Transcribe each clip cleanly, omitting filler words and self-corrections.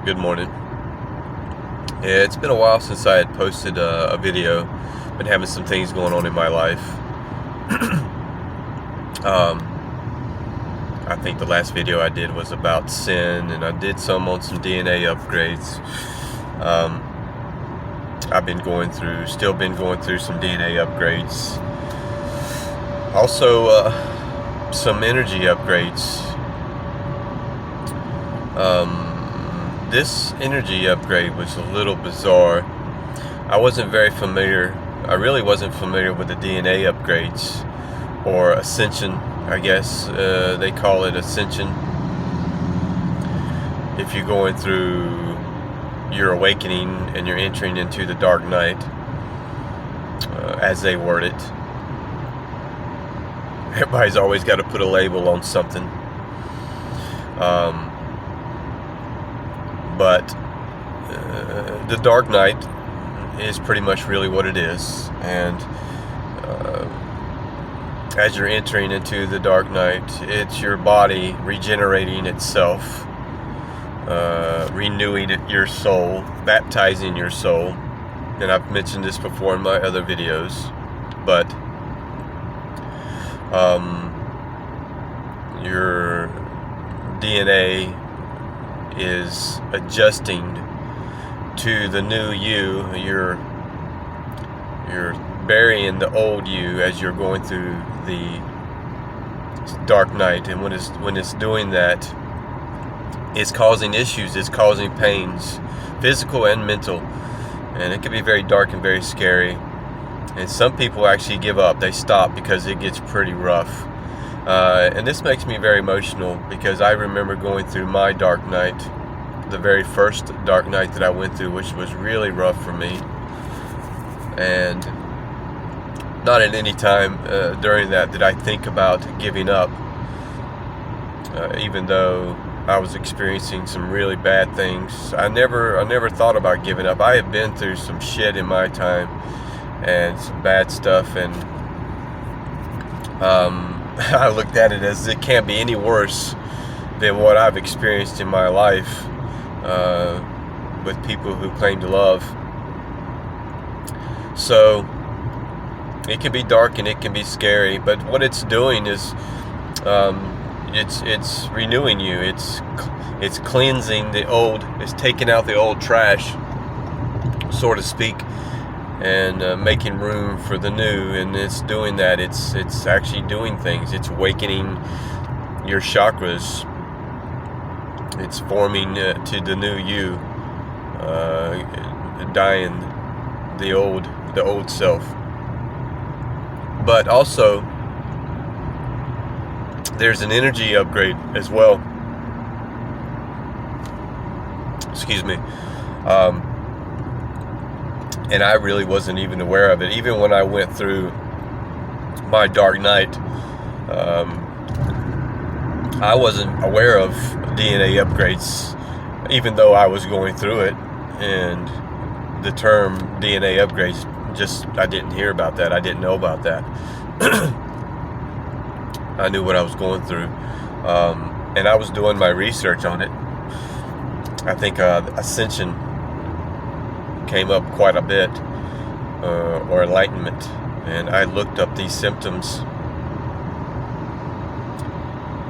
Good morning. Yeah, it's been a while since I had posted a video. Been having some things going on in my life. um, I think the last video I did was about sin, and I did some on some DNA upgrades. I've been still been going through some DNA upgrades. Also, some energy upgrades. This energy upgrade was a little bizarre. I really wasn't familiar with the DNA upgrades, or Ascension, I guess. They call it Ascension. If you're going through your awakening and you're entering into the dark night, as they word it. Everybody's always got to put a label on something. But the dark night is pretty much really what it is. And as you're entering into the dark night, it's your body regenerating itself, renewing your soul, baptizing your soul. And I've mentioned this before in my other videos, but your DNA is adjusting to the new you. You're burying the old you as you're going through the dark night, and when it's doing that, it's causing issues, it's causing pains, physical and mental, and it can be very dark and very scary. And some people actually give up, they stop because it gets pretty rough. And this makes me very emotional, because I remember going through my dark night, the very first dark night that I went through, which was really rough for me. And not at any time during that did I think about giving up, even though I was experiencing some really bad things. I never thought about giving up. I have been through some shit in my time, and some bad stuff, and I looked at it as it can't be any worse than what I've experienced in my life with people who claim to love. So it can be dark and it can be scary, but what it's doing is it's renewing you. It's cleansing the old. It's taking out the old trash, so to speak, and making room for the new. And it's doing that. It's actually doing things. It's awakening your chakras. It's forming to the new you, dying the old self. But also, there's an energy upgrade as well. Excuse me. And I really wasn't even aware of it. Even when I went through my dark night, I wasn't aware of DNA upgrades, even though I was going through it. And the term DNA upgrades, I didn't hear about that. I didn't know about that. I knew what I was going through. And I was doing my research on it. I think Ascension came up quite a bit, or enlightenment, and I looked up these symptoms,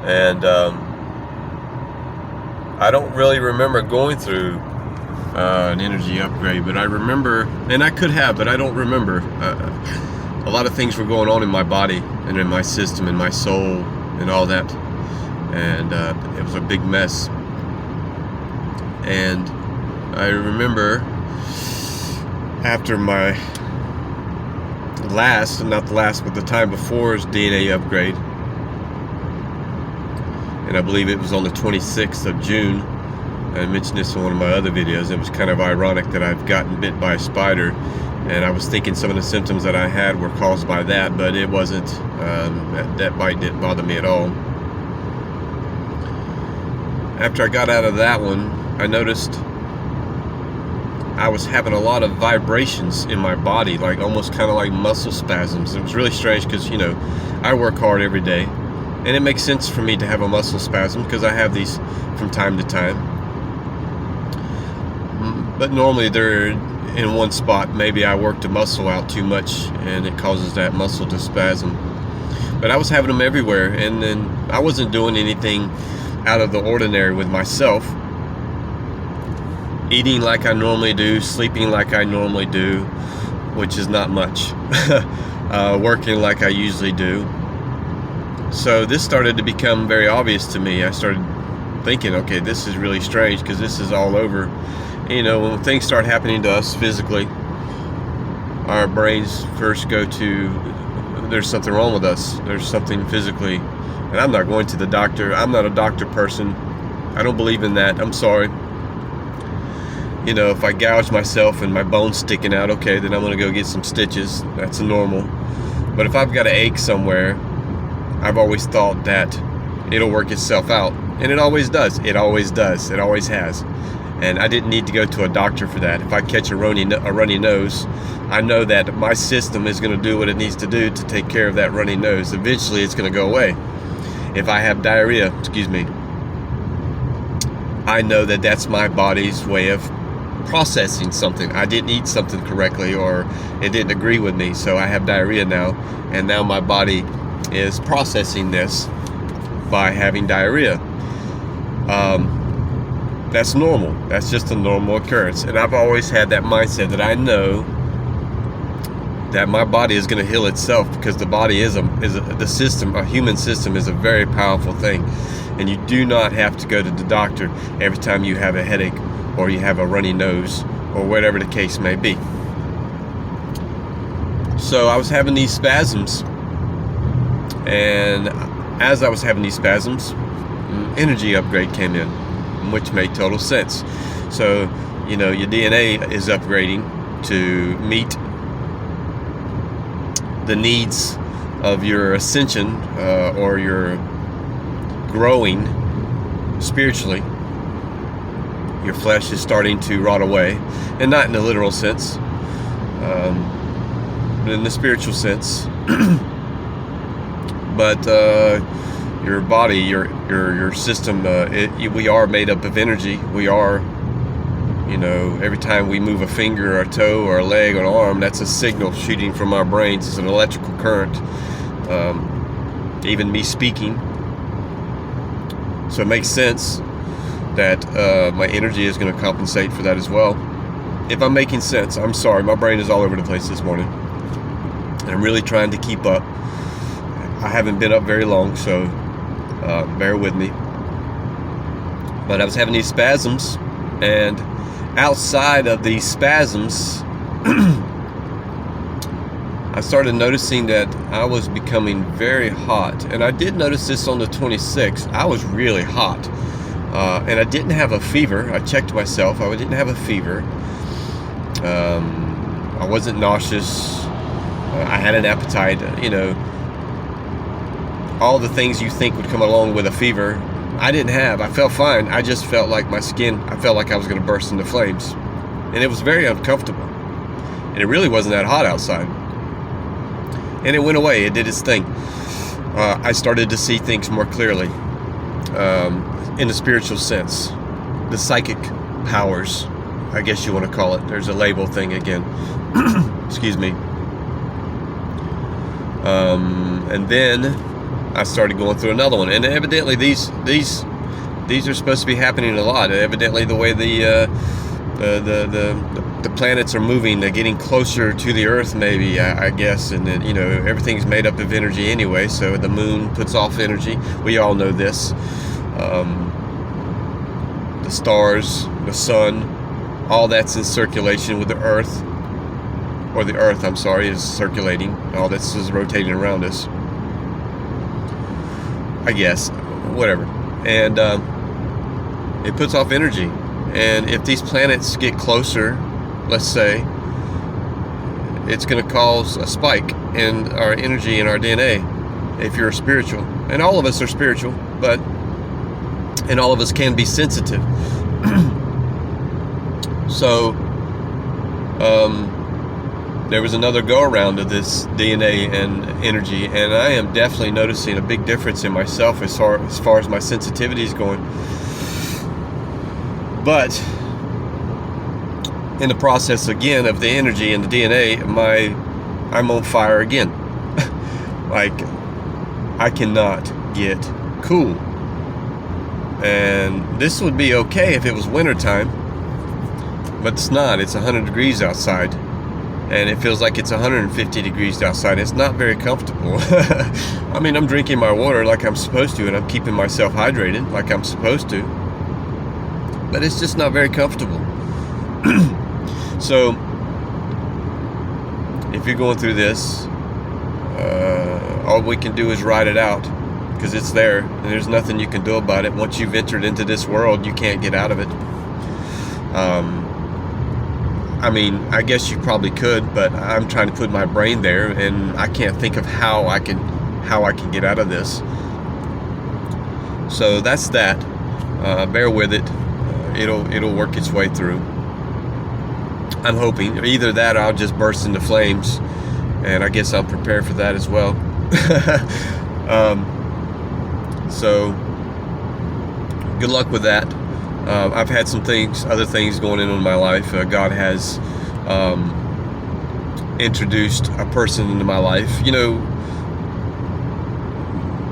and I don't really remember going through an energy upgrade, but I remember, and I could have, but I don't remember. A lot of things were going on in my body and in my system and my soul and all that, and it was a big mess. And I remember after my not the last, but the time before's DNA upgrade, and I believe it was on the 26th of June. I mentioned this in one of my other videos. It was kind of ironic that I've gotten bit by a spider, and I was thinking some of the symptoms that I had were caused by that, but it wasn't. That bite didn't bother me at all. After I got out of that one, I noticed I was having a lot of vibrations in my body, like almost kind of like muscle spasms. It was really strange, because I work hard every day, and it makes sense for me to have a muscle spasm, because I have these from time to time. but normally they're in one spot. Maybe I worked a muscle out too much and it causes that muscle to spasm. But I was having them everywhere, and then I wasn't doing anything out of the ordinary with myself. Eating like I normally do, sleeping like I normally do, which is not much. Working like I usually do. So this started to become very obvious to me. I started thinking, okay, this is really strange, because this is all over. You know, when things start happening to us physically, our brains first go to, there's something wrong with us. There's something physically. And I'm not going to the doctor. I'm not a doctor person. I don't believe in that. I'm sorry. You know, if I gouge myself and my bone's sticking out, okay, then I'm going to go get some stitches. That's normal. But if I've got an ache somewhere, I've always thought that it'll work itself out. And it always does. It always does. It always has. And I didn't need to go to a doctor for that. If I catch a runny nose, I know that my system is going to do what it needs to do to take care of that runny nose. Eventually, it's going to go away. If I have diarrhea, I know that that's my body's way of processing something. I didn't eat something correctly, or it didn't agree with me, so I have diarrhea now, and now my body is processing this by having diarrhea. That's normal. That's just a normal occurrence. And I've always had that mindset that I know that my body is going to heal itself, because the body the system, a human system is a very powerful thing. And you do not have to go to the doctor every time you have a headache or you have a runny nose or whatever the case may be. So I was having these spasms, and as I was having these spasms, energy upgrade came in, which made total sense. So, you know, your DNA is upgrading to meet the needs of your ascension, or your growing spiritually. Your flesh is starting to rot away, and not in the literal sense, but in the spiritual sense. But your body, your system, we are made up of energy. We are, you know, every time we move a finger or a toe or a leg or an arm, that's a signal shooting from our brains. It's an electrical current. Even me speaking. So it makes sense that my energy is going to compensate for that as well. If I'm making sense, I'm sorry. My brain is all over the place this morning. And I'm really trying to keep up. I haven't been up very long, so bear with me. But I was having these spasms, and outside of these spasms, I started noticing that I was becoming very hot. And I did notice this on the 26th. I was really hot. And I didn't have a fever. I checked myself. I didn't have a fever. I wasn't nauseous. I had an appetite. You know, all the things you think would come along with a fever, I didn't have. I felt fine. I just felt like my skin, I felt like I was going to burst into flames. And it was very uncomfortable. And it really wasn't that hot outside. And it went away. It did its thing. I started to see things more clearly, in the spiritual sense. The psychic powers, I guess you want to call it. There's a label thing again. Excuse me. And then I started going through another one. And evidently these are supposed to be happening a lot. Evidently the way the planets are moving, they're getting closer to the Earth, maybe, I guess, and then, you know, everything's made up of energy anyway, so the moon puts off energy. We all know this. The stars, the sun, all that's in circulation with the Earth, or the Earth, I'm sorry, is circulating. All this is rotating around us, I guess, whatever. And it puts off energy. And if these planets get closer, let's say, it's going to cause a spike in our energy and our DNA if you're spiritual. And all of us are spiritual, and all of us can be sensitive. So, there was another go-around of this DNA and energy, and I am definitely noticing a big difference in myself as far as my sensitivity is going. But in the process again of the energy and the DNA, I'm on fire again. Like, I cannot get cool. And this would be okay if it was wintertime, but it's not. It's 100 degrees outside, and it feels like it's 150 degrees outside. It's not very comfortable. I mean, I'm drinking my water like I'm supposed to, and I'm keeping myself hydrated like I'm supposed to, but it's just not very comfortable. So, if you're going through this, all we can do is ride it out, because it's there, and there's nothing you can do about it. Once you've entered into this world, you can't get out of it. I mean, I guess you probably could, but I'm trying to put my brain there, and I can't think of how I can get out of this. So that's that. Bear with it. It'll work its way through. I'm hoping either that or I'll just burst into flames, and I guess I'm prepared for that as well. So good luck with that. I've had other things going in my life. God has introduced a person into my life. You know,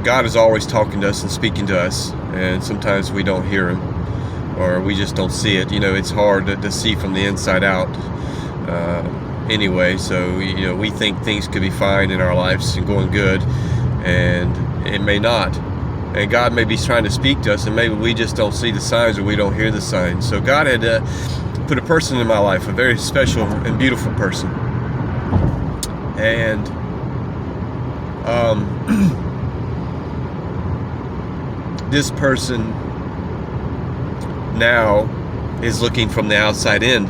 God is always talking to us and speaking to us, and sometimes we don't hear him, or we just don't see it. You know, it's hard to see from the inside out anyway. So, you know, we think things could be fine in our lives and going good, and it may not. And God may be trying to speak to us, and maybe we just don't see the signs, or we don't hear the signs. So God had put a person in my life, a very special and beautiful person. And this person now is looking from the outside in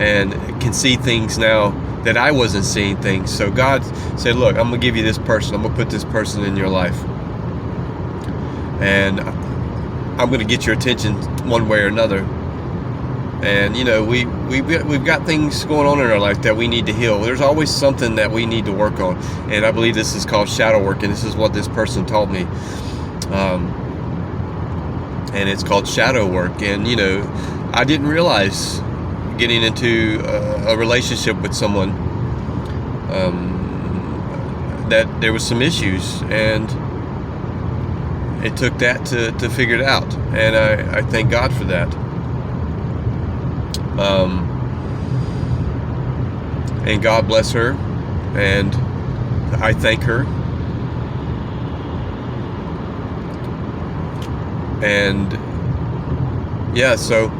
and can see things now that I wasn't seeing things. So God said, look, I'm going to give you this person. I'm going to put this person in your life, and I'm going to get your attention one way or another. And you know, we've got things going on in our life that we need to heal. There's always something that we need to work on, and I believe this is called shadow work, and this is what this person told me. And it's called shadow work. And you know, I didn't realize getting into a relationship with someone that there was some issues, and it took that to figure it out, and I thank God for that. And God bless her, and I thank her. And yeah, so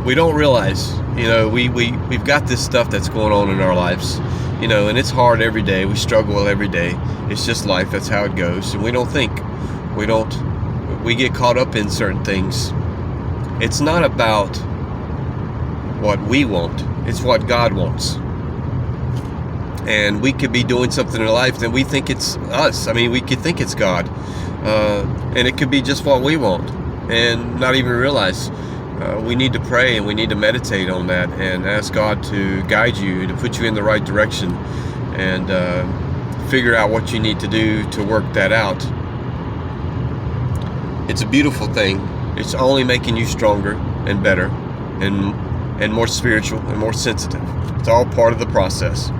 we don't realize, you know, we've got this stuff that's going on in our lives, you know, and it's hard every day. We struggle every day. It's just life. That's how it goes. And we don't think. We get caught up in certain things. It's not about what we want. It's what God wants. And we could be doing something in our life that we think it's us. I mean, we could think it's God. And it could be just what we want and not even realize. We need to pray, and we need to meditate on that and ask God to guide you, to put you in the right direction, and figure out what you need to do to work that out. It's a beautiful thing. It's only making you stronger and better and more spiritual and more sensitive. It's all part of the process.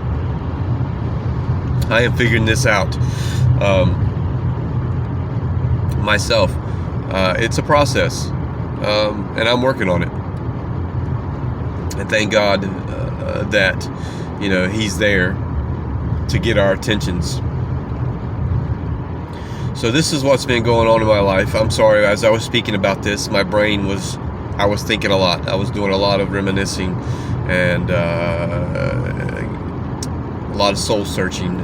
I am figuring this out myself. It's a process, and I'm working on it. And thank God that, you know, He's there to get our attentions. So this is what's been going on in my life. I'm sorry, as I was speaking about this, my brain I was thinking a lot. I was doing a lot of reminiscing and a lot of soul searching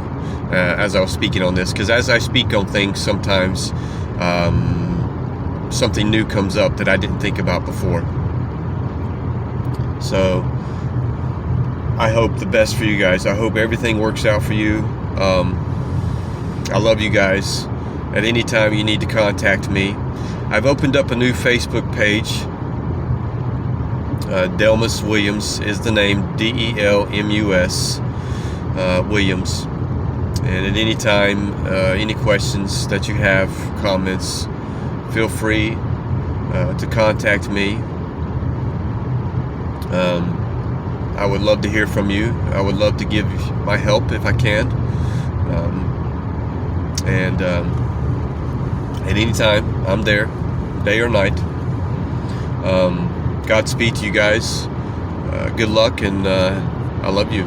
as I was speaking on this. Because as I speak on things, sometimes something new comes up that I didn't think about before. So I hope the best for you guys. I hope everything works out for you. I love you guys. At any time you need to contact me. I've opened up a new Facebook page. Delmus Williams is the name, DELMUS Williams. And at any time, any questions that you have, comments, feel free to contact me. I would love to hear from you. I would love to give my help if I can. At any time, I'm there, day or night. Godspeed to you guys. Good luck, and I love you.